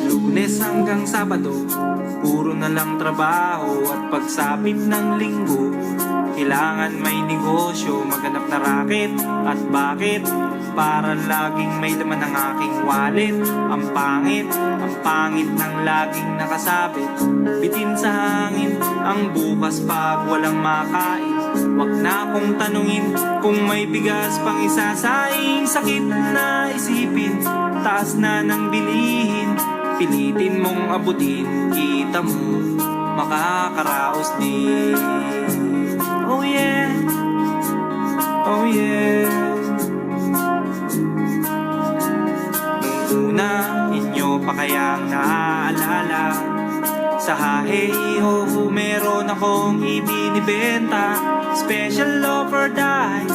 Lunes hanggang Sabado, puro na lang trabaho. At pagsapit ng Linggo, kailangan may negosyo, maghanap na raket. At bakit? Para laging may laman ng aking wallet. Ang pangit ng laging nakasabit. Bitin sa hangin ang bukas pag walang makain. Wag na akong tanungin kung may bigas pang isasaing. Sakit na isipin, taas na ng bilihin. Pilitin mong abutin, kita mo makakaraos din. Oh yeah, oh yeah. Nung una, inyo pa kayang naaalala, sa hahe-ho meron akong ibinibenta. Special offer dahil